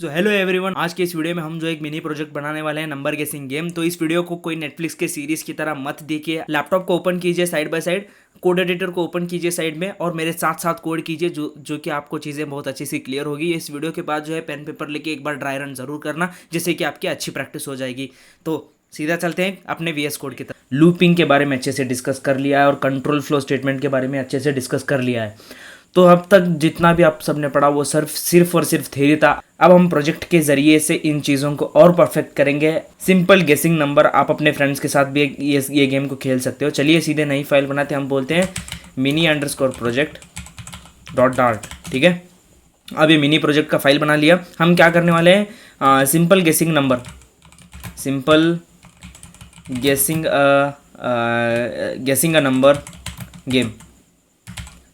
तो hello everyone, आज के इस वीडियो में हम जो एक मिनी प्रोजेक्ट बनाने वाले हैं नंबर गेसिंग गेम। तो इस वीडियो को कोई नेटफ्लिक्स के सीरीज की तरह मत देखिए। लैपटॉप को ओपन कीजिए side by side, code editor को ओपन कीजिए साइड में और मेरे साथ साथ कोड कीजिए, जो कि आपको चीज़ें बहुत अच्छी सी क्लियर होगी। इस वीडियो के बाद जो है पेन पेपर लेके एक बार ड्राई रन जरूर करना, जिससे कि आपकी अच्छी प्रैक्टिस हो जाएगी। तो सीधा चलते हैं अपने वीएस कोड की तरफ। लूपिंग के बारे में अच्छे से डिस्कस कर लिया है और कंट्रोल फ्लो स्टेटमेंट के बारे में अच्छे से डिस्कस कर लिया है। तो अब तक जितना भी आप सबने पढ़ा वो सिर्फ और सिर्फ थ्योरी था। अब हम प्रोजेक्ट के जरिए से इन चीज़ों को और परफेक्ट करेंगे। सिंपल गेसिंग नंबर, आप अपने फ्रेंड्स के साथ भी ये गेम को खेल सकते हो। चलिए सीधे नई फाइल बनाते हैं। हम बोलते हैं mini_project.dart, ठीक है। अब ये मिनी प्रोजेक्ट का फाइल बना लिया। हम क्या करने वाले हैं, सिंपल गेसिंग नंबर, सिंपल गेसिंग अ नंबर गेम,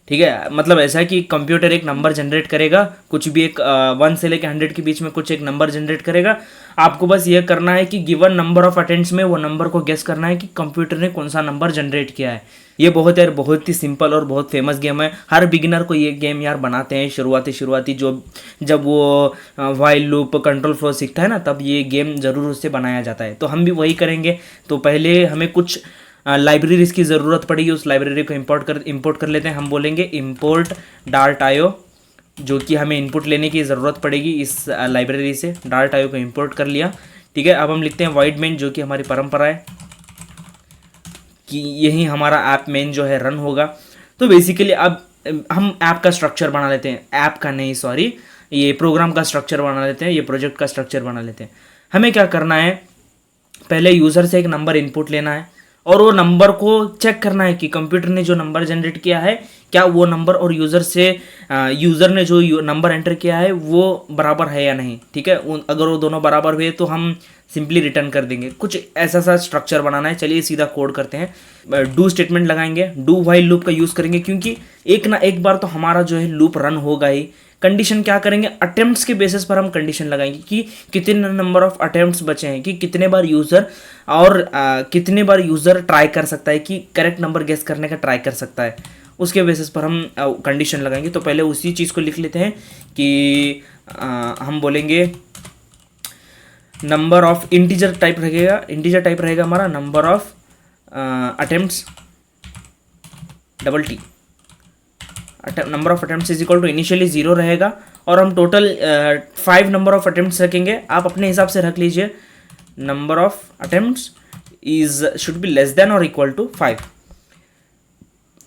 ठीक है। मतलब ऐसा है कि कंप्यूटर एक नंबर जनरेट करेगा, कुछ भी एक 1 से लेकर 100 के बीच में कुछ एक नंबर जनरेट करेगा। आपको बस ये करना है कि गिवन नंबर ऑफ अटेम्प्ट्स में वो नंबर को गेस करना है कि कंप्यूटर ने कौन सा नंबर जनरेट किया है। ये बहुत ही सिंपल और बहुत फेमस गेम है। हर बिगिनर को ये गेम यार बनाते हैं शुरुआती जब वो व्हाइल लूप कंट्रोल फ्लो सीखता है ना, तब ये गेम ज़रूर उससे बनाया जाता है। तो हम भी वही करेंगे। तो पहले हमें कुछ लाइब्रेरीज की ज़रूरत पड़ेगी। उस लाइब्रेरी को इंपोर्ट कर लेते हैं। हम बोलेंगे import dart.io, जो कि हमें इनपुट लेने की ज़रूरत पड़ेगी इस लाइब्रेरी से। dart.io को इंपोर्ट कर लिया, ठीक है। अब हम लिखते हैं void main, जो कि हमारी परंपरा है कि यही हमारा ऐप मेन जो है रन होगा। तो बेसिकली अब हम ऐप का स्ट्रक्चर बना लेते हैं। ऐप का नहीं, सॉरी, ये प्रोग्राम का स्ट्रक्चर बना लेते हैं, ये प्रोजेक्ट का स्ट्रक्चर बना लेते हैं। हमें क्या करना है, पहले यूज़र से एक नंबर इनपुट लेना है और वो नंबर को चेक करना है कि कंप्यूटर ने जो नंबर जनरेट किया है, क्या वो नंबर और यूज़र ने जो नंबर एंटर किया है वो बराबर है या नहीं, ठीक है। अगर वो दोनों बराबर हुए तो हम सिंपली रिटर्न कर देंगे। कुछ ऐसा सा स्ट्रक्चर बनाना है। चलिए सीधा कोड करते हैं। डू स्टेटमेंट लगाएंगे, डू व्हाइल लूप का यूज़ करेंगे, क्योंकि एक ना एक बार तो हमारा जो है लूप रन होगा ही। कंडीशन क्या करेंगे, अटेम्प्ट्स के बेसिस पर हम कंडीशन लगाएंगे कि कितने नंबर ऑफ अटेम्प्ट्स बचे हैं, कि कितने बार यूज़र ट्राई कर सकता है, कि करेक्ट नंबर गेस करने का ट्राई कर सकता है। उसके बेसिस पर हम कंडीशन लगाएंगे। तो पहले उसी चीज़ को लिख लेते हैं कि हम बोलेंगे नंबर ऑफ इंटीजर टाइप रहेगा हमारा, number of attempts _t, number of attempts is equal to initially 0 रहेगा और हम टोटल 5 नंबर ऑफ अटेम्प्ट्स रखेंगे। आप अपने हिसाब से रख लीजिए। Number of attempts should be less than और इक्वल टू 5।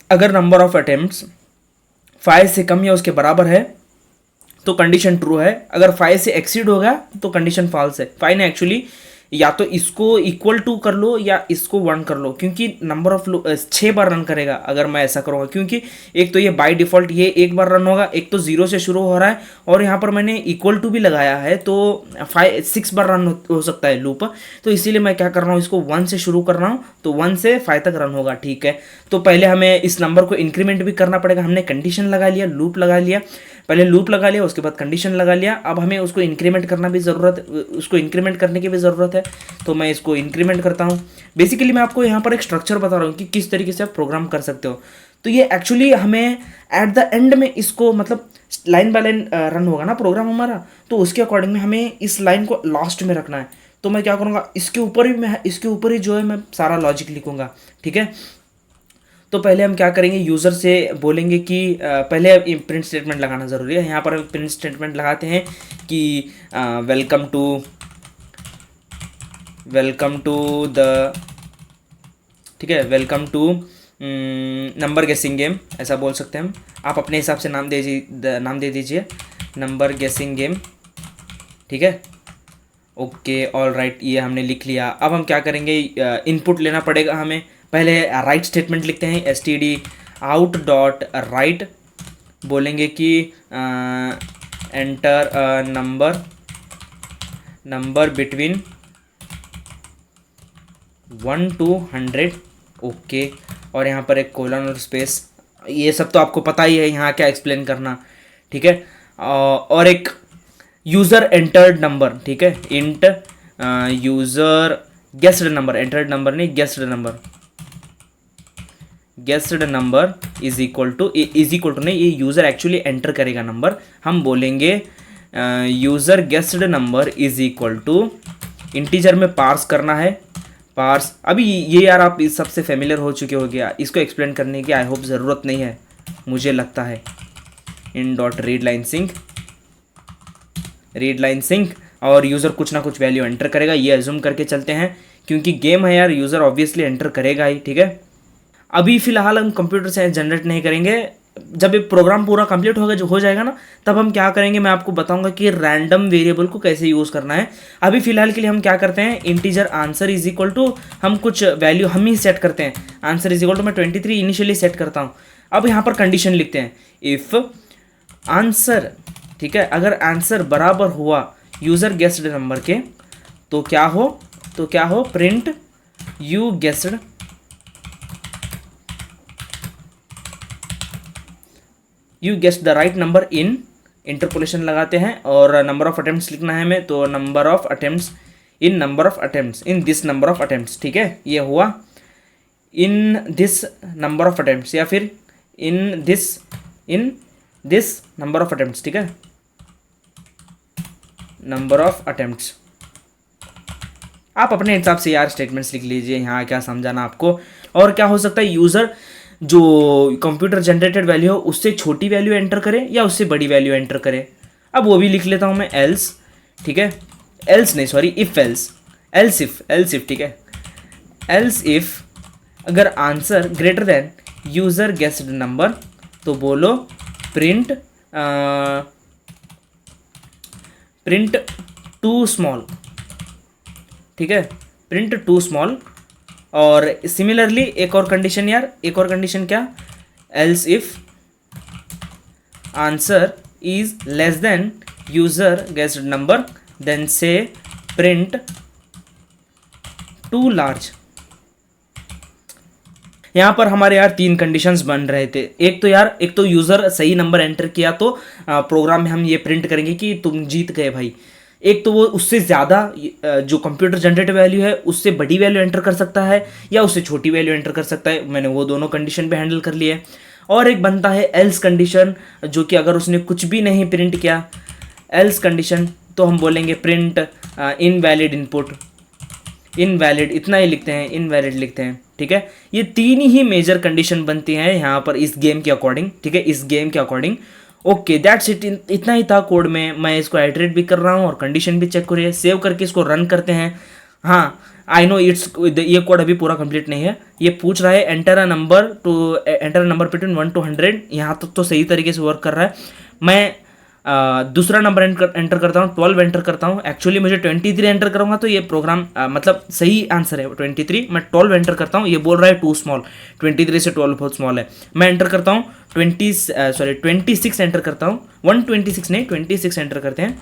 अगर नंबर ऑफ अटेम्प्ट्स 5 से कम या उसके बराबर है तो कंडीशन ट्रू है। अगर 5 से एक्सीड होगा तो कंडीशन फॉल्स है। 5 ने एक्चुअली या तो इसको इक्वल टू कर लो या इसको 1 कर लो, क्योंकि नंबर ऑफ 6 बार रन करेगा अगर मैं ऐसा करूँगा। क्योंकि एक तो ये बाय डिफ़ॉल्ट ये एक बार रन होगा, एक तो 0 से शुरू हो रहा है और यहाँ पर मैंने इक्वल टू भी लगाया है, तो 6 बार रन हो सकता है लूप। तो इसीलिए मैं क्या कर रहा हूँ, इसको 1 से शुरू कर रहा हूँ, तो 1 से 5 तक रन होगा, ठीक है। तो पहले हमें इस नंबर को इंक्रीमेंट भी करना पड़ेगा। हमने कंडीशन लगा लिया, लूप लगा लिया, पहले लूप लगा लिया, उसके बाद कंडीशन लगा लिया। अब हमें उसको इंक्रीमेंट करने की भी ज़रूरत है। तो मैं इसको इंक्रीमेंट करता हूँ। बेसिकली मैं आपको यहाँ पर एक स्ट्रक्चर बता रहा हूँ कि किस तरीके से आप प्रोग्राम कर सकते हो। तो ये एक्चुअली हमें एट द एंड में इसको, मतलब लाइन बाय लाइन रन होगा ना प्रोग्राम हमारा, तो उसके अकॉर्डिंग में हमें इस लाइन को लास्ट में रखना है। तो मैं क्या करूँगा, इसके ऊपर ही जो है मैं सारा लॉजिक लिखूँगा, ठीक है। तो पहले हम क्या करेंगे, यूज़र से बोलेंगे कि पहले प्रिंट स्टेटमेंट लगाना ज़रूरी है। यहाँ पर हम प्रिंट स्टेटमेंट लगाते हैं कि वेलकम टू द, ठीक है, welcome to number guessing game, ऐसा बोल सकते हैं हम। आप अपने हिसाब से नाम दे दीजिए नंबर गेसिंग गेम, ठीक है। ओके, ऑल राइट, ये हमने लिख लिया। अब हम क्या करेंगे, इनपुट लेना पड़ेगा हमें। पहले राइट स्टेटमेंट लिखते हैं, stdout.write, बोलेंगे कि enter number between 1 to 100, okay. और यहाँ पर एक कोलन और स्पेस, ये सब तो आपको पता ही है, यहाँ क्या एक्सप्लेन करना, ठीक है। और एक यूज़र एंटर्ड नंबर, ठीक है, int user guessed number, entered number नहीं, guessed number is equal to नहीं, ये यूज़र एक्चुअली एंटर करेगा नंबर। हम बोलेंगे user guessed number is equal to, integer में पार्स करना है, पार्स। अभी ये यार आप इस सबसे फेमिलियर हो चुके हो गया, इसको एक्सप्लेन करने की आई होप ज़रूरत नहीं है मुझे लगता है। In dot read line sync और यूज़र कुछ ना कुछ वैल्यू एंटर करेगा, ये एज्यूम करके चलते हैं क्योंकि गेम है यार, यूज़र ऑब्वियसली एंटर करेगा ही, ठीक है। अभी फ़िलहाल हम कंप्यूटर से जनरेट नहीं करेंगे, जब ये प्रोग्राम पूरा कंप्लीट हो जाएगा ना, तब हम क्या करेंगे मैं आपको बताऊंगा कि रैंडम वेरिएबल को कैसे यूज़ करना है। अभी फ़िलहाल के लिए हम क्या करते हैं, integer answer is equal to, हम कुछ वैल्यू हम ही सेट करते हैं। आंसर इज इक्वल टू मैं 23 इनिशियली सेट करता हूँ। अब यहाँ पर कंडीशन लिखते हैं, इफ़ आंसर, ठीक है, अगर आंसर बराबर हुआ यूज़र गेस्ड नंबर के तो क्या हो print you guessed the right number in, interpolation लगाते हैं और नंबर ऑफ अटेम्प्ट्स लिखना है हमें, तो number of attempts in this number of attempts, ठीक है। ये हुआ in this number of attempts या फिर in this number of attempts, ठीक है, नंबर ऑफ अटेम्प्ट्स। आप अपने हिसाब से यार स्टेटमेंट्स लिख लीजिए, यहाँ क्या समझाना आपको। और क्या हो सकता है, यूज़र जो कंप्यूटर जनरेटेड वैल्यू हो उससे छोटी वैल्यू एंटर करे या उससे बड़ी वैल्यू एंटर करे। अब वो भी लिख लेता हूँ मैं, एल्स, ठीक है, एल्स नहीं सॉरी इफ़ एल्स इफ, ठीक है, एल्स इफ अगर answer greater than user guessed number तो बोलो प्रिंट टू स्मॉल, ठीक है, प्रिंट टू स्मॉल। और सिमिलरली एक और कंडीशन क्या, else if answer is less than user guessed number then से प्रिंट टू लार्ज। यहाँ पर हमारे यार 3 कंडीशंस बन रहे थे। एक तो यूज़र सही नंबर एंटर किया तो प्रोग्राम में हम ये प्रिंट करेंगे कि तुम जीत गए भाई। एक तो वो उससे ज़्यादा जो कंप्यूटर जनरेटेड वैल्यू है उससे बड़ी वैल्यू एंटर कर सकता है या उससे छोटी वैल्यू एंटर कर सकता है। मैंने वो दोनों कंडीशन पे हैंडल कर लिए। और एक बनता है एल्स कंडीशन, जो कि अगर उसने कुछ भी नहीं प्रिंट किया एल्स कंडीशन तो हम बोलेंगे प्रिंट इनवैलिड इनपुट, इनवैलिड इतना ही लिखते हैं, इनवैलिड लिखते हैं, ठीक है। ये 3 ही मेजर कंडीशन बनती हैं यहाँ पर इस गेम के अकॉर्डिंग, ठीक है, इस गेम के अकॉर्डिंग। ओके दैट्स इट, इतना ही था कोड में। मैं इसको आइटरेट भी कर रहा हूँ और कंडीशन भी चेक करिए, सेव करके इसको रन करते हैं। हाँ आई नो ये कोड अभी पूरा कंप्लीट नहीं है। ये पूछ रहा है enter a number between 1 to 100, यहाँ तक तो सही तरीके से वर्क कर रहा है। मैं दूसरा नंबर एंटर करता हूँ, 12 एंटर करता हूँ। एक्चुअली मुझे 23 एंटर करूँगा तो ये प्रोग्राम मतलब सही आंसर है 23। मैं 12 एंटर करता हूँ, ये बोल रहा है टू स्मॉल, 23 से 12 बहुत स्मॉल है। मैं एंटर करता हूँ 26 एंटर करता हूँ, 126 नहीं 26 एंटर करते हैं।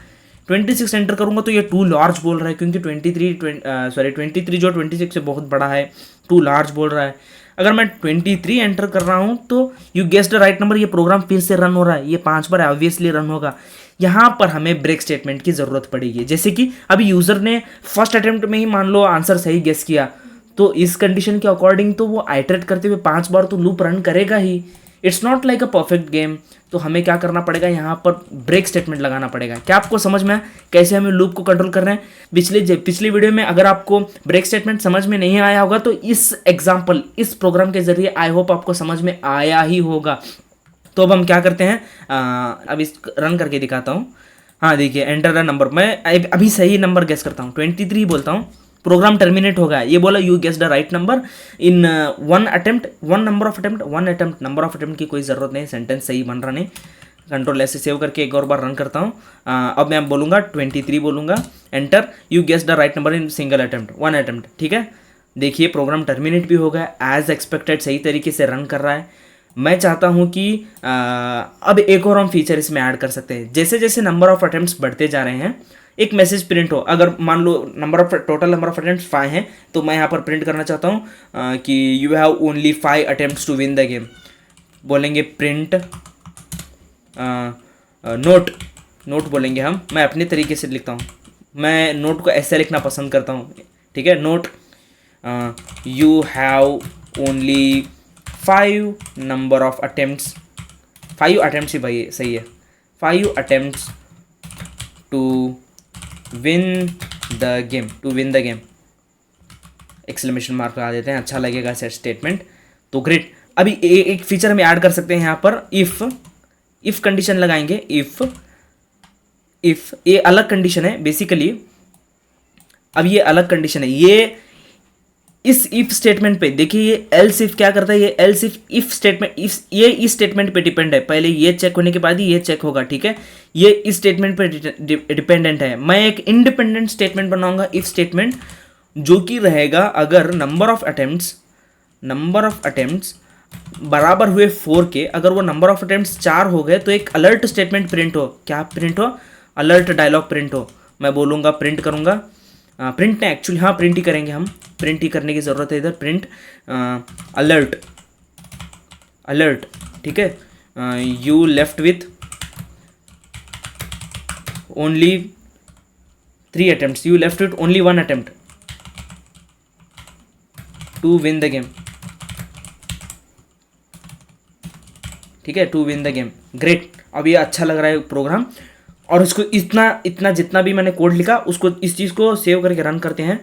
26 एंटर करूँगा तो ये टू लार्ज बोल रहा है, क्योंकि 23 जो 26 से बहुत बड़ा है, टू लार्ज बोल रहा है। अगर मैं 23 एंटर कर रहा हूँ तो you guessed the right number, ये प्रोग्राम फिर से रन हो रहा है, ये 5 बार ऑब्वियसली रन होगा। यहाँ पर हमें ब्रेक स्टेटमेंट की ज़रूरत पड़ेगी। जैसे कि अभी यूज़र ने फर्स्ट अटेम्प्ट में ही मान लो आंसर सही गेस किया, तो इस कंडीशन के अकॉर्डिंग तो वो आइटरेट करते हुए 5 बार तो लूप रन करेगा ही। It's not like a perfect game. तो हमें क्या करना पड़ेगा, यहाँ पर ब्रेक स्टेटमेंट लगाना पड़ेगा। क्या आपको समझ में है कैसे हमें लूप को कंट्रोल कर रहे हैं? पिछली वीडियो में अगर आपको ब्रेक स्टेटमेंट समझ में नहीं आया होगा तो इस एग्जाम्पल, इस प्रोग्राम के जरिए आई होप आपको समझ में आया ही होगा। तो अब हम क्या करते हैं, अब इस रन करके दिखाता हूँ। हाँ देखिए, एंटर द नंबर, मैं अभी सही नंबर गेस करता हूँ, 23 बोलता हूँ, प्रोग्राम टर्मिनेट हो गया। ये बोला you guess the right number in 1 attempt, 1 number of attempt, 1 attempt, number of attempt की कोई ज़रूरत नहीं, सेंटेंस सही बन रहा नहीं। कंट्रोल ऐसे सेव करके एक और बार रन करता हूँ। अब मैं बोलूँगा 23 बोलूँगा, enter, you guess the right number in single attempt, 1 attempt, ठीक है। देखिए प्रोग्राम टर्मिनेट भी हो गया, एज एक्सपेक्टेड सही तरीके से रन कर रहा है। मैं चाहता हूँ कि अब एक और हम फीचर इसमें ऐड कर सकते हैं। जैसे जैसे नंबर ऑफ अटेम्प्ट्स बढ़ते जा रहे हैं एक मैसेज प्रिंट हो। अगर मान लो टोटल नंबर ऑफ अटेम्प्ट्स 5 हैं तो मैं यहाँ पर प्रिंट करना चाहता हूँ कि you have only 5 attempts to win the game. बोलेंगे प्रिंट नोट बोलेंगे हम, मैं अपने तरीके से लिखता हूँ, मैं नोट को ऐसे लिखना पसंद करता हूँ, ठीक है। Note you have only 5 number of attempts, 5 attempts ही भाई सही है, 5 attempts to win the game, to win the game, exclamation mark लगा देते हैं, अच्छा लगेगा सेट स्टेटमेंट। तो ग्रेट। अभी एक फीचर हम ऐड कर सकते हैं यहाँ पर, इफ़ कंडीशन लगाएंगे। इफ़ ये अलग कंडीशन है बेसिकली, अब ये अलग कंडीशन है। ये इस इफ स्टेटमेंट पे देखिए, ये एल्स इफ क्या करता है, ये एल्स इफ स्टेटमेंट ये इस स्टेटमेंट पे डिपेंड है, पहले ये चेक होने के बाद ही ये चेक होगा, ठीक है। ये इस स्टेटमेंट पे डिपेंडेंट है। मैं एक इंडिपेंडेंट स्टेटमेंट बनाऊंगा, इफ स्टेटमेंट, जो कि रहेगा अगर नंबर ऑफ अटेम्प्ट्स बराबर हुए 4 के, अगर वो नंबर ऑफ अटेम्प्ट्स 4 हो गए तो एक अलर्ट स्टेटमेंट प्रिंट हो। क्या प्रिंट हो? अलर्ट डायलॉग प्रिंट हो। मैं बोलूँगा प्रिंट करूँगा, प्रिंट नहीं एक्चुअली, हाँ प्रिंट ही करेंगे हम, प्रिंट ही करने की ज़रूरत है इधर। प्रिंट अलर्ट, ठीक है। You left with only 3 attempts, you left with only 1 attempt to win the game, ठीक है, to win the game. Great. अब ये अच्छा लग रहा है प्रोग्राम, और इसको इतना जितना भी मैंने कोड लिखा उसको, इस चीज़ को सेव करके रन करते हैं।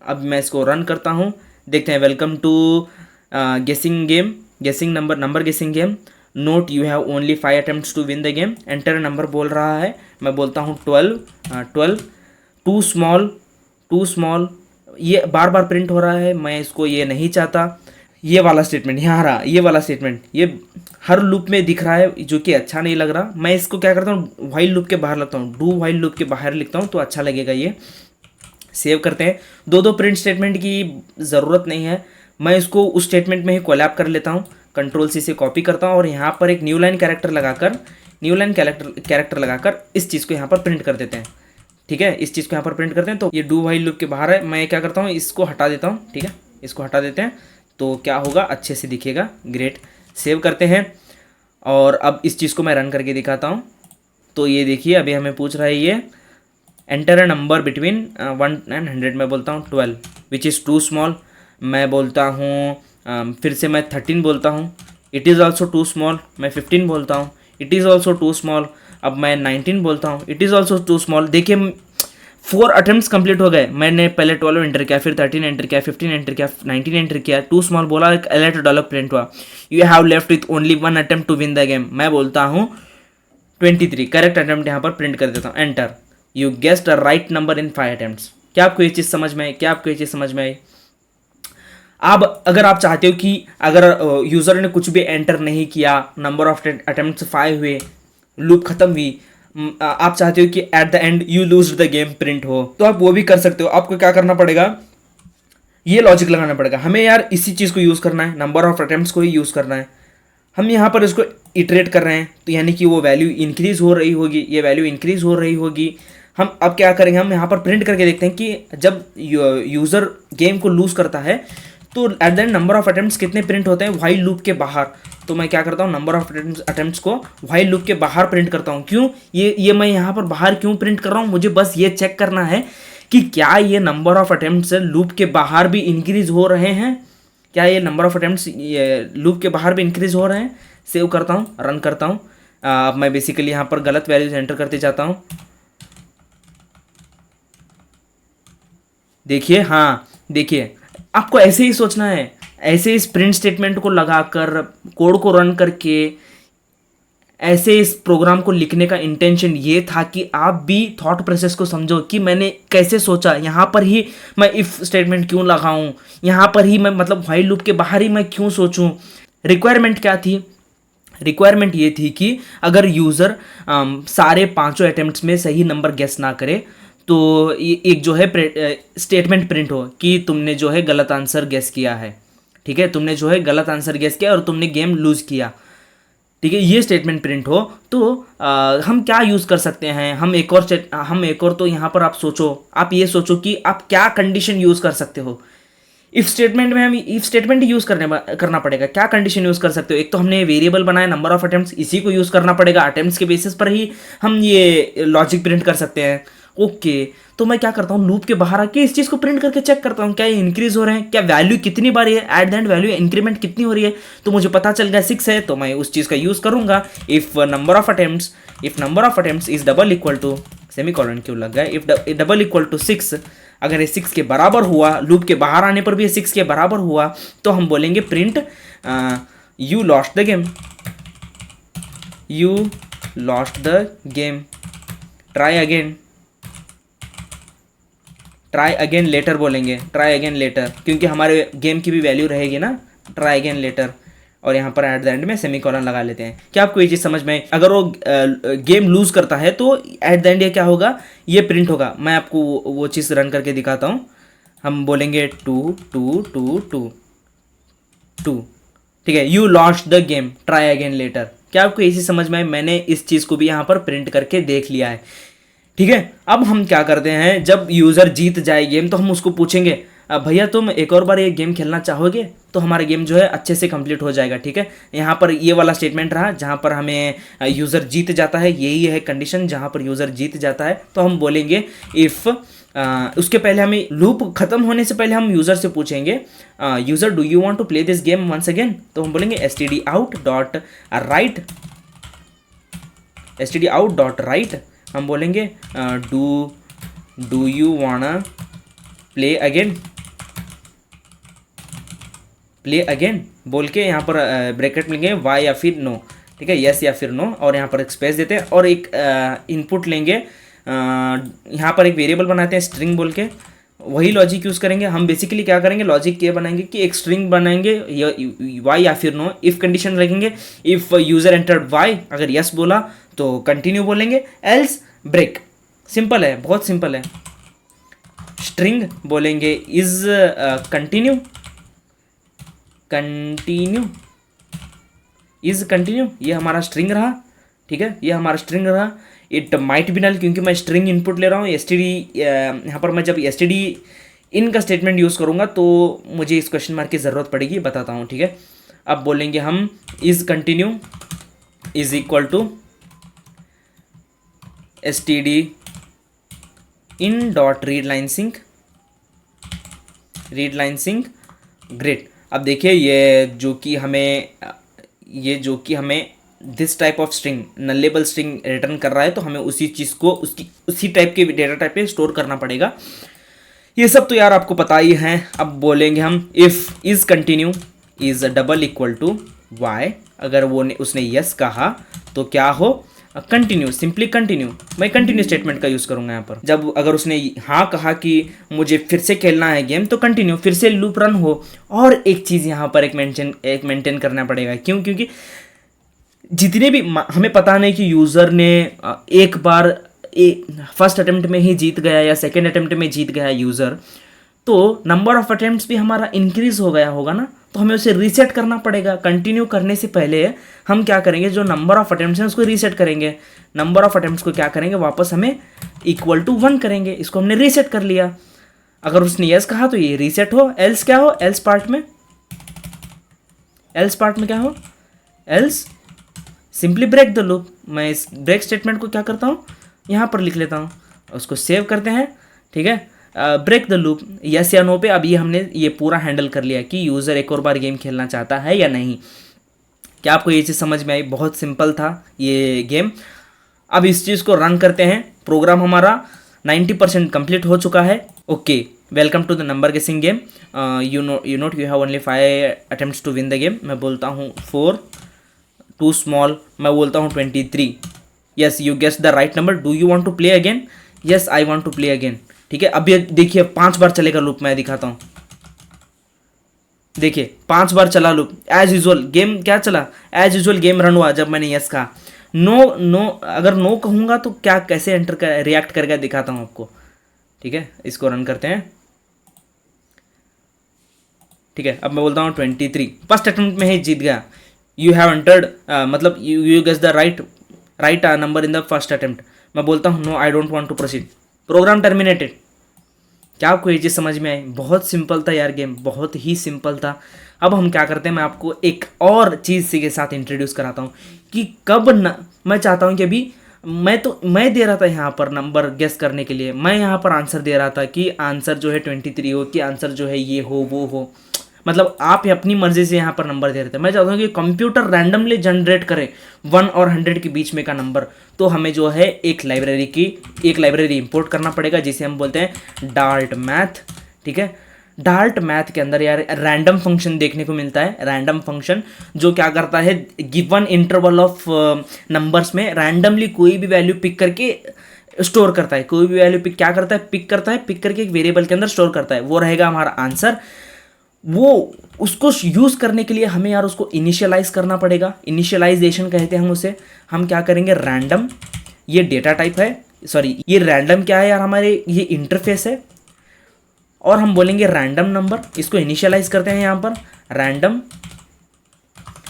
अब मैं इसको रन करता हूँ, देखते हैं। Welcome to guessing game, guessing number guessing game. Note you have only 5 attempts to win the game. Enter number बोल रहा है, मैं बोलता हूँ 12। टू स्मॉल, ये बार बार प्रिंट हो रहा है, मैं इसको ये नहीं चाहता। ये वाला स्टेटमेंट यहाँ रहा, ये वाला स्टेटमेंट ये हर लूप में दिख रहा है, जो कि अच्छा नहीं लग रहा। मैं इसको क्या करता हूँ, व्हाइल लूप के बाहर लिखता हूँ, डू व्हाइल लूप के बाहर लिखता हूँ, तो अच्छा लगेगा। ये सेव करते हैं। दो प्रिंट स्टेटमेंट की ज़रूरत नहीं है, मैं इसको उस स्टेटमेंट में ही कोलैप कर लेता हूँ। कंट्रोल सी से कॉपी करता हूँ और यहाँ पर एक न्यू लाइन कैरेक्टर लगाकर इस चीज़ को यहाँ पर प्रिंट कर देते हैं, ठीक है। इस चीज़ को यहाँ पर प्रिंट करते हैं। तो ये डू व्हाइल लूप के बाहर है, मैं क्या करता हूँ, इसको हटा देता हूँ, ठीक है। इसको हटा देते हैं तो क्या होगा, अच्छे से दिखेगा। ग्रेट। सेव करते हैं और अब इस चीज़ को मैं रन करके दिखाता हूँ। तो ये देखिए, अभी हमें पूछ रहा है ये enter a number between 1 and 100। मैं बोलता हूँ 12 विच इज़ टू स्मॉल। मैं बोलता हूँ फिर से मैं 13 बोलता हूँ, it is also too small. मैं 15 बोलता हूँ, it is also too small. अब मैं 19 बोलता हूँ, it is also too small. देखिए 4 अटेम्प्ट्स कंप्लीट हो गए। मैंने पहले 12 एंटर किया, फिर 13 एंटर किया, 15 एंटर किया, 19 एंटर किया, टू स्मॉल बोला, एक अलर्ट डायलॉग प्रिंट हुआ, you have left with only 1 attempt to win the game. मैं बोलता हूँ 23, करेक्ट अटेम्प्ट यहाँ पर प्रिंट कर देता हूँ, enter. You guessed a right number in 5 attempts. क्या आपको ये चीज़ समझ में आई? अब अगर आप चाहते हो कि अगर यूज़र ने कुछ भी एंटर नहीं किया, नंबर ऑफ अटेम्प्ट्स 5 हुए, लूप खत्म हुई, आप चाहते हो कि eight the and you lose the game print हो, तो आप वो भी कर सकते हो। आपको क्या करना पड़ेगा, ये लॉजिक लगाना पड़ेगा। हमें यार इसी चीज़ को यूज़ करना है, नंबर ऑफ अटेम्प्ट्स को ही यूज़ करना है। हम यहाँ पर इसको इटरेट कर रहे हैं, तो यानी कि वो वैल्यू इंक्रीज़ हो रही होगी, ये वैल्यू इंक्रीज़ हो रही होगी। हम अब क्या करेंगे, हम यहाँ पर प्रिंट करके देखते हैं कि जब यूज़र गेम को लूज़ करता है तो eight the and number of attempts कितने प्रिंट होते हैं व्हाइल लूप के बाहर। तो मैं क्या करता हूँ, नंबर ऑफ अटेम्प्ट्स को व्हाइल लूप के बाहर प्रिंट करता हूँ। क्यों ये मैं यहाँ पर बाहर क्यों प्रिंट कर रहा हूँ, मुझे बस ये चेक करना है कि क्या ये नंबर ऑफ अटेम्प्ट्स लूप के बाहर भी इंक्रीज हो रहे हैं, क्या ये नंबर ऑफ अटेम्प्ट्स लूप के बाहर भी इंक्रीज हो रहे हैं। सेव करता हूँ, रन करता हूँ। अब मैं बेसिकली यहाँ पर गलत वैल्यूज एंटर करते जाता हूँ। देखिए, हाँ देखिए, आपको ऐसे ही सोचना है, ऐसे इस प्रिंट स्टेटमेंट को लगाकर कोड को रन करके ऐसे इस प्रोग्राम को लिखने का इंटेंशन ये था कि आप भी थॉट प्रोसेस को समझो कि मैंने कैसे सोचा। यहाँ पर ही मैं इफ़ स्टेटमेंट क्यों लगाऊं, यहाँ पर ही मैं मतलब व्हाइल लूप के बाहर ही मैं क्यों सोचूं। रिक्वायरमेंट क्या थी, रिक्वायरमेंट ये थी कि अगर यूज़र सारे 5 अटेम्प्ट्स में सही नंबर गेस ना करे तो एक जो है स्टेटमेंट प्रिंट हो कि तुमने जो है गलत आंसर गेस किया है, ठीक है, तुमने जो है गलत आंसर गेस किया और तुमने गेम लूज़ किया, ठीक है, ये स्टेटमेंट प्रिंट हो। तो हम क्या यूज़ कर सकते हैं, हम एक और तो यहाँ पर आप सोचो, आप ये सोचो कि आप क्या कंडीशन यूज़ कर सकते हो। इफ स्टेटमेंट में हम इफ स्टेटमेंट यूज़ करना पड़ेगा। क्या कंडीशन यूज़ कर सकते हो, एक तो हमने वेरिएबल बनाया नंबर ऑफ अटेम्प्ट्स, इसी को यूज़ करना पड़ेगा। अटेम्प्ट्स के बेसिस पर ही हम ये लॉजिक प्रिंट कर सकते हैं। ओके, तो मैं क्या करता हूँ, लूप के बाहर आके इस चीज़ को प्रिंट करके चेक करता हूँ क्या ये इंक्रीज हो रहे हैं, क्या वैल्यू कितनी बार है, eight the and value increment कितनी हो रही है। तो मुझे पता चल गया 6 है, तो मैं उस चीज़ का यूज़ करूँगा। If number of attempts is double equal to semicolon क्यों लग गया, इफ डबल इक्वल टू 6, अगर ये 6 के बराबर हुआ, लूप के बाहर आने पर भी ये 6 के बराबर हुआ, तो हम बोलेंगे print you lost the game, you lost the game, try again letter बोलेंगे, ट्राई अगेन लेटर, क्योंकि हमारे गेम की भी वैल्यू रहेगी ना, ट्राई अगेन लेटर, और यहाँ पर एट द एंड में सेमीकोलन लगा लेते हैं। क्या आपको ये चीज़ समझ में आई? अगर वो गेम लूज करता है तो एट द एंड ये क्या होगा, ये प्रिंट होगा। मैं आपको वो चीज़ रन करके दिखाता हूँ। हम बोलेंगे 2 2 2 2 2, ठीक है, you lost the game, try again letter. क्या आपको ये चीज़ समझ में आई? मैंने इस चीज़ को भी यहाँ पर प्रिंट करके देख लिया है, ठीक है। अब हम क्या करते हैं, जब यूज़र जीत जाए गेम तो हम उसको पूछेंगे भैया तुम एक और बार ये गेम खेलना चाहोगे, तो हमारा गेम जो है अच्छे से कंप्लीट हो जाएगा, ठीक है। यहाँ पर ये वाला स्टेटमेंट रहा जहाँ पर हमें यूज़र जीत जाता है, यही है कंडीशन जहाँ पर यूज़र जीत जाता है। तो हम बोलेंगे इफ़, उसके पहले हमें लूप खत्म होने से पहले हम यूज़र से पूछेंगे user do you want to play this game once again, तो हम बोलेंगे stdout.write, हम बोलेंगे do you wanna play again बोल के यहाँ पर ब्रैकेट लेंगे वाई या फिर नो, ठीक है, यस या फिर नो, और यहाँ पर एक स्पेस देते हैं और एक इनपुट लेंगे, यहाँ पर एक वेरिएबल बनाते हैं स्ट्रिंग बोल के, वही लॉजिक यूज़ करेंगे। हम बेसिकली क्या करेंगे, लॉजिक ये बनाएंगे कि एक स्ट्रिंग बनाएंगे वाई या फिर नो, इफ़ कंडीशन रखेंगे, इफ़ यूज़र एंटर्ड वाई, अगर यस बोला तो कंटिन्यू बोलेंगे, एल्स ब्रेक। सिंपल है, बहुत सिंपल है। स्ट्रिंग बोलेंगे इज कंटिन्यू, ये हमारा स्ट्रिंग रहा, ठीक है, ये हमारा स्ट्रिंग रहा। इट माइट बी नल, क्योंकि मैं स्ट्रिंग इनपुट ले रहा हूँ, एसटीडी, यहाँ पर मैं जब एसटीडी इन का स्टेटमेंट यूज़ करूँगा तो मुझे इस क्वेश्चन मार्क की ज़रूरत पड़ेगी, बताता हूँ, ठीक है। अब बोलेंगे हम is continue is equal to STD in dot read line sync, great. अब देखिए ये जो कि हमें this type of string, nullable string return कर रहा है, तो हमें उसी चीज़ को उसी टाइप के डेटा टाइप पे स्टोर करना पड़ेगा। ये सब तो यार आपको पता ही है। अब बोलेंगे हम if is continue is double equal to Y, अगर उसने यस कहा तो क्या हो, कंटिन्यू, सिंपली कंटिन्यू। मैं कंटिन्यू स्टेटमेंट का यूज़ करूँगा यहाँ पर। जब अगर उसने हाँ कहा कि मुझे फिर से खेलना है गेम, तो कंटिन्यू, फिर से लूप रन हो। और एक चीज़ यहाँ पर एक मेंटेन करना पड़ेगा, क्योंकि जितने भी, हमें पता नहीं कि यूज़र ने एक बार फर्स्ट अटेम्प्ट में ही जीत गया या सेकेंड अटेम्प्ट में जीत गया यूज़र, तो नंबर ऑफ अटेम्प्ट्स भी हमारा इंक्रीज़ हो गया होगा ना, तो हमें उसे रीसेट करना पड़ेगा। कंटिन्यू करने से पहले हम क्या करेंगे, जो नंबर ऑफ अटेम्प्ट्स हैं उसको रीसेट करेंगे। नंबर ऑफ अटेम्प्ट्स को क्या करेंगे, वापस हमें इक्वल टू 1 करेंगे। इसको हमने रीसेट कर लिया। अगर उसने यस कहा तो ये रीसेट हो, एल्स क्या हो, एल्स पार्ट में क्या हो, else simply break the loop. मैं इस ब्रेक स्टेटमेंट को क्या करता हूँ, यहाँ पर लिख लेता हूँ, उसको सेव करते हैं, ठीक है। ब्रेक द लूप, यस या नो पे अब ये हमने ये पूरा हैंडल कर लिया कि यूज़र एक और बार गेम खेलना चाहता है या नहीं। क्या आपको ये चीज़ समझ में आई? बहुत सिंपल था ये गेम। अब इस चीज़ को रन करते हैं। प्रोग्राम हमारा 90% कंप्लीट हो चुका है। Okay, welcome to the number guessing game. You have only 5 attempts to win the game. मैं बोलता हूँ 4, टू स्मॉल, मैं बोलता हूँ 23। Yes, you guess the right number. Do you want to play again? Yes, I want to play again. ठीक है, अब ये देखिए 5 बार चलेगा लूप। मैं दिखाता हूँ, देखिए 5 बार चला लूप। एज यूजुअल गेम क्या चला, एज यूजुअल गेम रन हुआ जब मैंने यस कहा। नो अगर नो कहूँगा तो क्या कैसे एंटर कर रिएक्ट करके दिखाता हूँ आपको। ठीक है, इसको रन करते हैं। ठीक है, अब मैं बोलता हूँ 23। फर्स्ट अटेम्प्ट में ही जीत गया। यू हैव एंटर्ड, मतलब you guess the right number in the first attempt. मैं बोलता हूँ no, I don't want to proceed. Program terminated. क्या आपको ये चीज़ समझ में आई? बहुत सिंपल था यार गेम, बहुत ही सिंपल था। अब हम क्या करते हैं, मैं आपको एक और चीज़ के साथ इंट्रोड्यूस कराता हूँ कि कब मैं चाहता हूँ कि अभी मैं दे रहा था यहाँ पर नंबर गेस करने के लिए। मैं यहाँ पर आंसर दे रहा था कि आंसर जो है 23 हो, कि आंसर जो है ये हो वो हो। मतलब आप ही अपनी मर्जी से यहाँ पर नंबर दे रहे थे। मैं चाहता हूँ कि कंप्यूटर रैंडमली जनरेट करे 1 और 100 के बीच में का नंबर, तो हमें जो है एक लाइब्रेरी इंपोर्ट करना पड़ेगा जिसे हम बोलते हैं डार्ट मैथ। ठीक है, डार्ट मैथ के अंदर यार रैंडम फंक्शन देखने को मिलता है। रैंडम फंक्शन जो क्या करता है, गिवन इंटरवल ऑफ नंबर्स में रैंडमली कोई भी वैल्यू पिक करके स्टोर करता है। कोई भी वैल्यू पिक क्या करता है, पिक करके एक वेरिएबल के अंदर स्टोर करता है। वो रहेगा हमारा आंसर। वो उसको यूज़ करने के लिए हमें यार उसको इनिशियलाइज करना पड़ेगा। इनिशियलाइजेशन कहते हैं हम उसे। हम क्या करेंगे, रैंडम, ये डेटा टाइप है, सॉरी ये रैंडम क्या है यार, हमारे ये इंटरफेस है, और हम बोलेंगे रैंडम नंबर। इसको इनिशियलाइज करते हैं यहाँ पर रैंडम,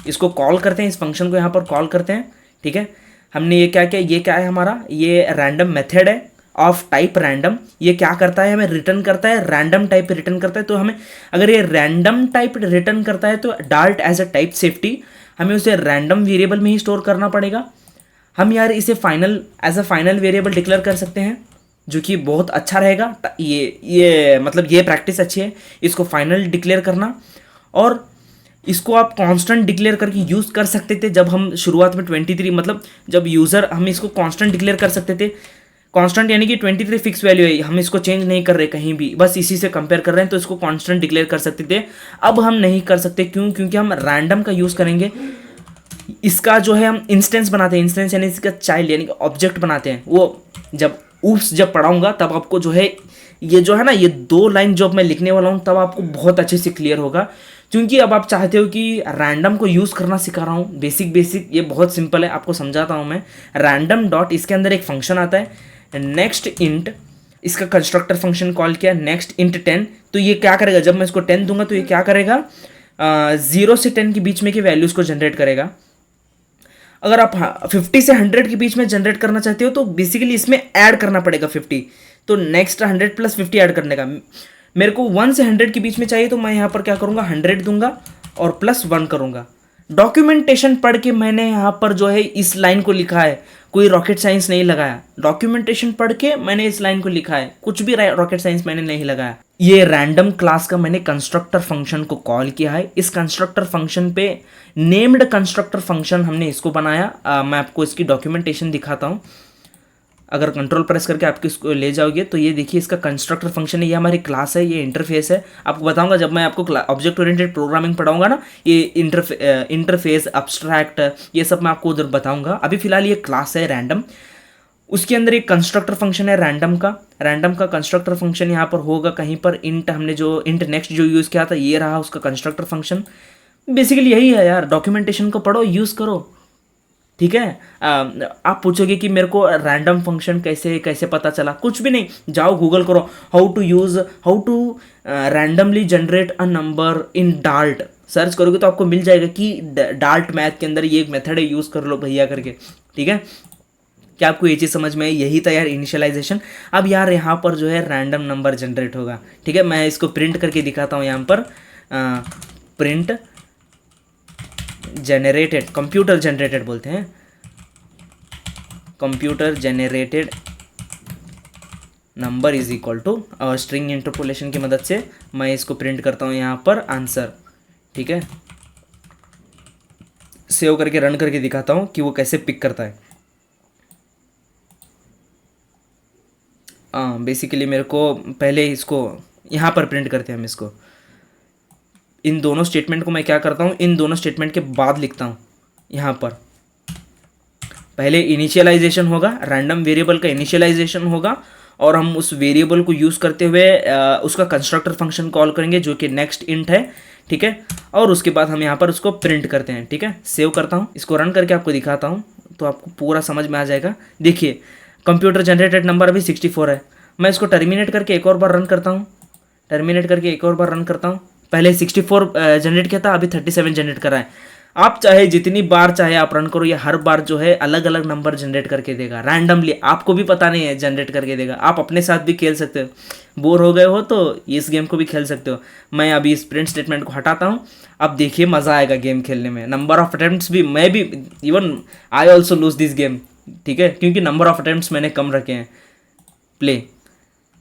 इसको कॉल करते हैं, इस फंक्शन को यहाँ पर कॉल करते हैं। ठीक है, हमने ये क्या किया, ये क्या है हमारा, ये रैंडम मेथड है ऑफ टाइप रैंडम। ये क्या करता है, हमें रिटर्न करता है रैंडम टाइप रिटर्न करता है। तो हमें अगर ये रैंडम टाइप रिटर्न करता है तो Dart as a type safety हमें उसे रैंडम वेरिएबल में ही स्टोर करना पड़ेगा। हम यार इसे as a final variable declare कर सकते हैं, जो कि बहुत अच्छा रहेगा। ये मतलब ये प्रैक्टिस अच्छी है, इसको फाइनल डिक्लेयर करना। और इसको आप कांस्टेंट डिक्लेयर करके यूज़ कर सकते थे। जब हम शुरुआत में 23 मतलब जब यूज़र, हम इसको कांस्टेंट डिक्लेयर कर सकते थे। कांस्टेंट यानी कि 23 फिक्स वैल्यू है, हम इसको चेंज नहीं कर रहे कहीं भी, बस इसी से कंपेयर कर रहे हैं, तो इसको कांस्टेंट डिक्लेयर कर सकते थे। अब हम नहीं कर सकते, क्यों? क्योंकि हम रैंडम का यूज़ करेंगे। इसका जो है हम इंस्टेंस बनाते हैं, इंस्टेंस यानी इसका चाइल्ड यानी कि ऑब्जेक्ट बनाते हैं। वो जब पढ़ाऊंगा तब आपको जो है ये जो है ना, ये 2 लाइन जो मैं लिखने वाला हूँ तब आपको बहुत अच्छे से क्लियर होगा। क्योंकि अब आप चाहते हो कि रैंडम को यूज़ करना सिखा रहा हूँ, बेसिक ये बहुत सिंपल है, आपको समझाता हूँ मैं। रैंडम डॉट, इसके अंदर एक फंक्शन आता है नेक्स्ट इंट, इसका कंस्ट्रक्टर फंक्शन कॉल किया नेक्स्ट इंट 10। तो ये क्या करेगा, जब मैं इसको 10 दूंगा तो ये क्या करेगा, 0 से 10 के बीच में की वैल्यूज़ को जनरेट करेगा। अगर आप 50 से 100 के बीच में जनरेट करना चाहते हो तो बेसिकली इसमें ऐड करना पड़ेगा 50, तो नेक्स्ट 100 प्लस 50 ऐड करने का। मेरे को 1 से 100 के बीच में चाहिए, तो मैं यहाँ पर क्या करूँगा, 100 दूंगा और प्लस 1 करूँगा। डॉक्यूमेंटेशन पढ़ के मैंने यहाँ पर जो है इस लाइन को लिखा है, कोई रॉकेट साइंस नहीं लगाया। डॉक्यूमेंटेशन पढ़ के मैंने इस लाइन को लिखा है, कुछ भी रॉकेट साइंस मैंने नहीं लगाया। ये रैंडम क्लास का मैंने कंस्ट्रक्टर फंक्शन को कॉल किया है। इस कंस्ट्रक्टर फंक्शन पे नेम्ड कंस्ट्रक्टर फंक्शन हमने इसको बनाया। मैं आपको इसकी डॉक्यूमेंटेशन दिखाता हूँ। अगर कंट्रोल प्रेस करके आपके इसको ले जाओगे तो ये देखिए इसका कंस्ट्रक्टर फंक्शन है, ये हमारी क्लास है, ये इंटरफेस है। आपको बताऊंगा जब मैं आपको ऑब्जेक्ट ओरिएंटेड प्रोग्रामिंग पढ़ाऊंगा ना, ये इंटरफेस अब्स्ट्रैक्ट ये सब मैं आपको उधर बताऊंगा। अभी फिलहाल ये क्लास है रैंडम, उसके अंदर एक कंस्ट्रक्टर फंक्शन है रैंडम का कंस्ट्रक्टर फंक्शन यहाँ पर होगा कहीं पर। इंट हमने जो इंट नेक्स्ट जो यूज़ किया था ये रहा उसका कंस्ट्रक्टर फंक्शन। बेसिकली यही है यार, डॉक्यूमेंटेशन को पढ़ो, यूज़ करो। ठीक है, आप पूछोगे कि मेरे को रैंडम फंक्शन कैसे पता चला, कुछ भी नहीं, जाओ गूगल करो how to randomly generate a number in Dart, search करोगे तो आपको मिल जाएगा कि डार्ट मैथ के अंदर ये एक मेथड है, यूज़ कर लो भैया करके। ठीक है, क्या आपको ये चीज़ समझ में आई? यही था यार इनिशियलाइजेशन। अब यार यहाँ पर जो है रैंडम नंबर जनरेट होगा। ठीक है, मैं इसको प्रिंट करके दिखाता हूँ यहाँ पर। प्रिंट जनरेटेड, कंप्यूटर जनरेटेड बोलते हैं, computer generated number is equal to, और स्ट्रिंग इंटरपोलेशन की मदद से मैं इसको प्रिंट करता हूँ यहाँ पर आंसर। ठीक है, सेव करके रन करके दिखाता हूँ कि वो कैसे पिक करता है। बेसिकली मेरे को पहले इसको यहाँ पर प्रिंट करते हैं हम इसको। इन दोनों स्टेटमेंट को मैं क्या करता हूँ, इन दोनों स्टेटमेंट के बाद लिखता हूँ। यहाँ पर पहले इनिशियलाइजेशन होगा, रैंडम वेरिएबल का इनिशियलाइजेशन होगा, और हम उस वेरिएबल को यूज़ करते हुए उसका कंस्ट्रक्टर फंक्शन कॉल करेंगे जो कि नेक्स्ट इंट है। ठीक है, और उसके बाद हम यहाँ पर उसको प्रिंट करते हैं। ठीक है, सेव करता हूँ, इसको रन करके आपको दिखाता हूँ तो आपको पूरा समझ में आ जाएगा। देखिए कंप्यूटर जनरेटेड नंबर अभी 64 है। मैं इसको टर्मिनेट करके एक और बार रन करता हूँ, पहले 64 जनरेट किया था, अभी 37 जनरेट कर रहा है। आप चाहे जितनी बार चाहे आप रन करो, ये हर बार जो है अलग अलग नंबर जनरेट करके देगा रैंडमली, आपको भी पता नहीं है जनरेट करके देगा। आप अपने साथ भी खेल सकते हो, बोर हो गए हो तो इस गेम को भी खेल सकते हो। मैं अभी इस प्रिंट स्टेटमेंट को हटाता हूँ, अब देखिए मज़ा आएगा गेम खेलने में। नंबर ऑफ अटेम्प्ट्स भी, मैं भी, even I also lose this game. ठीक है, क्योंकि नंबर ऑफ अटेम्प्ट्स मैंने कम रखे हैं। प्ले,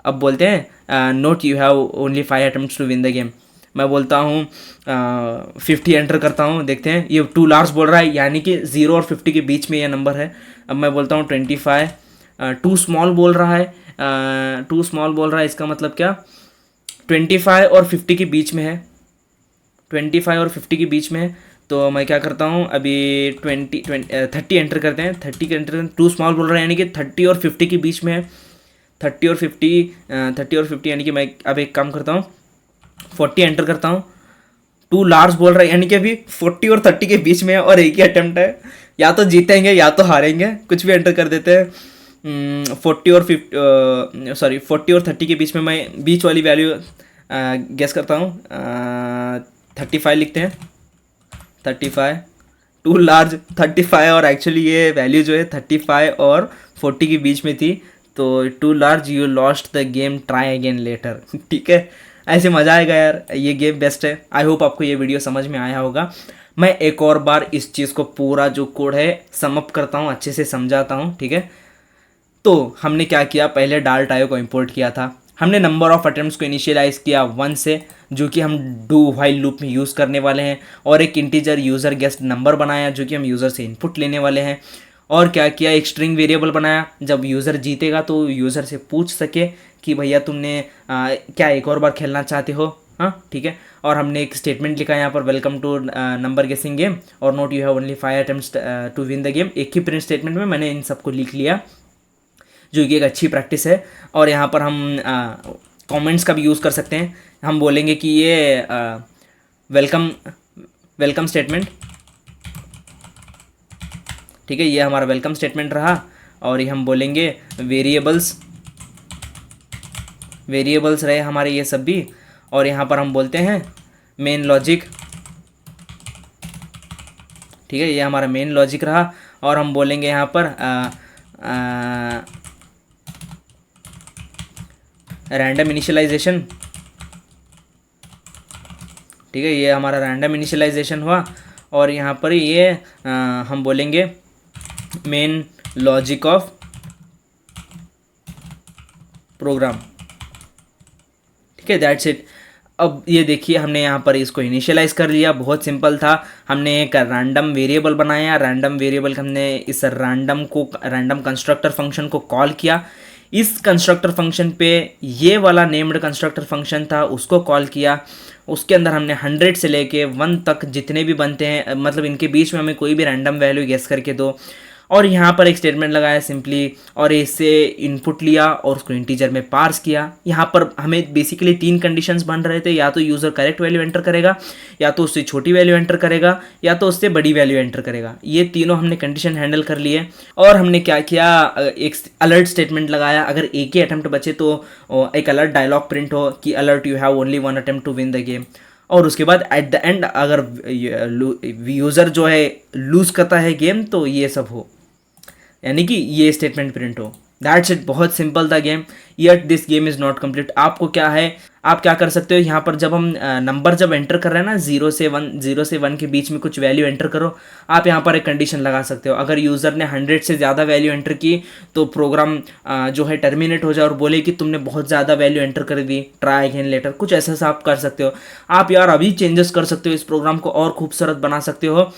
अब बोलते हैं note you have only 5 attempts to win the game. मैं बोलता हूँ 50 एंटर करता हूँ, देखते हैं ये टू लार्ज बोल रहा है, यानी कि 0 और 50 के बीच में ये नंबर है। अब मैं बोलता हूँ 25, टू स्मॉल बोल रहा है, टू स्मॉल बोल रहा है, इसका मतलब क्या, 25 और 50 के बीच में है, 25 और 50 के बीच में है। तो मैं क्या करता हूँ अभी 30 एंटर करते हैं, 30 के एंटर, टू स्मॉल बोल रहा है यानी कि 30 और 50 के बीच में है, 30 और 50 यानी कि मैं अब एक काम करता हूँ 40 एंटर करता हूँ। टू लार्ज बोल रहा है यानी कि अभी 40 और 30 के बीच में है और एक ही अटेम्प्ट है, या तो जीतेंगे या तो हारेंगे, कुछ भी एंटर कर देते हैं। 40 और 30 के बीच में मैं बीच वाली वैल्यू गेस करता हूँ, 35 लिखते हैं, 35, टू लार्ज 35, और एक्चुअली ये वैल्यू जो है 35 और 40 के बीच में थी, तो too large you lost the game, try again later. ठीक है, ऐसे मज़ा आएगा यार, ये गेम बेस्ट है। आई होप आपको ये वीडियो समझ में आया होगा। मैं एक और बार इस चीज़ को पूरा जो कोड है समअप करता हूँ, अच्छे से समझाता हूँ, ठीक है। तो हमने क्या किया, पहले डाल टायो को इंपोर्ट किया था, हमने नंबर ऑफ अटेम्प्ट्स को इनिशियलाइज़ किया 1 से, जो कि हम डू व्हाइल लूप में यूज़ करने वाले हैं, और एक इंटीजर यूज़र गेस्ट नंबर बनाया जो कि हम यूज़र से इनपुट लेने वाले हैं। और क्या किया, एक स्ट्रिंग वेरिएबल बनाया, जब यूज़र जीतेगा तो यूज़र से पूछ सके कि भैया तुमने क्या एक और बार खेलना चाहते हो, हाँ ठीक है। और हमने एक स्टेटमेंट लिखा यहाँ पर, welcome to number guessing game और note you have only 5 attempts to win the game. एक ही प्रिंट स्टेटमेंट में मैंने इन सबको लिख लिया, जो कि एक अच्छी प्रैक्टिस है। और यहाँ पर हम कमेंट्स का भी यूज़ कर सकते हैं, हम बोलेंगे कि ये वेलकम स्टेटमेंट, ठीक है, ये हमारा वेलकम स्टेटमेंट रहा। और ये हम बोलेंगे वेरिएबल्स रहे हमारे ये सब भी। और यहाँ पर हम बोलते हैं मेन लॉजिक, ठीक है, ये हमारा मेन लॉजिक रहा। और हम बोलेंगे यहाँ पर रैंडम इनिशियलाइजेशन, ठीक है, ये हमारा रैंडम इनिशियलाइजेशन हुआ। और यहाँ पर ये हम बोलेंगे मेन लॉजिक ऑफ प्रोग्राम, ठीक है, दैट्स इट। अब ये देखिए हमने यहाँ पर इसको इनिशियलाइज़ कर लिया, बहुत सिंपल था। हमने एक रैंडम वेरिएबल बनाया, रैंडम वेरिएबल हमने इस रैंडम कंस्ट्रक्टर फंक्शन को कॉल किया। इस कंस्ट्रक्टर फंक्शन पे ये वाला नेम्ड कंस्ट्रक्टर फंक्शन था उसको कॉल किया। उसके अंदर हमने 100 से लेके 1 तक जितने भी बनते हैं, मतलब इनके बीच में हमें कोई भी रैंडम वैल्यू गेस करके दो। और यहाँ पर एक स्टेटमेंट लगाया सिंपली, और इससे इनपुट लिया और उसको इंटीजर में पार्स किया। यहाँ पर हमें बेसिकली 3 कंडीशंस बन रहे थे, या तो यूज़र करेक्ट वैल्यू एंटर करेगा, या तो उससे छोटी वैल्यू एंटर करेगा, या तो उससे बड़ी वैल्यू एंटर करेगा। ये तीनों हमने कंडीशन हैंडल कर लिए। और हमने क्या किया, एक अलर्ट स्टेटमेंट लगाया, अगर एक ही अटैम्प्ट बचे तो एक अलर्ट डायलॉग प्रिंट हो कि alert you have only 1 attempt to win the game. और उसके बाद एट द एंड अगर यूज़र जो है लूज़ करता है गेम तो ये सब हो, यानी कि ये स्टेटमेंट प्रिंट हो। दैट्स इट, बहुत सिंपल था game. Yet this game is not complete. आपको क्या है, आप क्या कर सकते हो, यहाँ पर जब हम नंबर जब एंटर कर रहे हैं ना, 0 से 1 के बीच में कुछ वैल्यू एंटर करो, आप यहाँ पर एक कंडीशन लगा सकते हो। अगर यूज़र ने 100 से ज़्यादा वैल्यू एंटर की तो प्रोग्राम जो है टर्मिनेट हो जाए और बोले कि तुमने बहुत ज़्यादा वैल्यू एंटर कर दी, ट्राई अगेन लेटर, कुछ ऐसा सा आप कर सकते हो। आप यार अभी चेंजेस कर सकते हो, इस प्रोग्राम को और खूबसूरत बना सकते हो।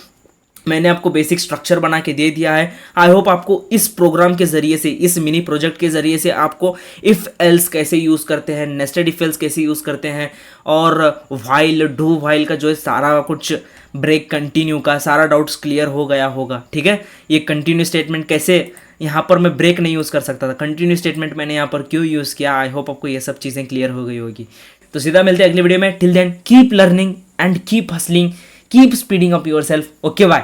मैंने आपको बेसिक स्ट्रक्चर बना के दे दिया है। आई होप आपको इस प्रोग्राम के ज़रिए से, इस मिनी प्रोजेक्ट के ज़रिए से आपको इफ़ एल्स कैसे यूज़ करते हैं, नेस्टेड इफ एल्स कैसे यूज़ करते हैं, और व्हाइल, डू व्हाइल का जो है सारा कुछ, ब्रेक, कंटिन्यू का सारा डाउट्स क्लियर हो गया होगा, ठीक है। ये कंटिन्यू स्टेटमेंट कैसे, यहाँ पर मैं ब्रेक नहीं यूज़ कर सकता था, कंटिन्यू स्टेटमेंट मैंने यहाँ पर क्यों यूज़ किया। आई होप आपको ये सब चीज़ें क्लियर हो गई होगी। तो सीधा मिलते हैं अगली वीडियो में। Till then keep learning and keep hustling, keep speeding up yourself. Okay bye.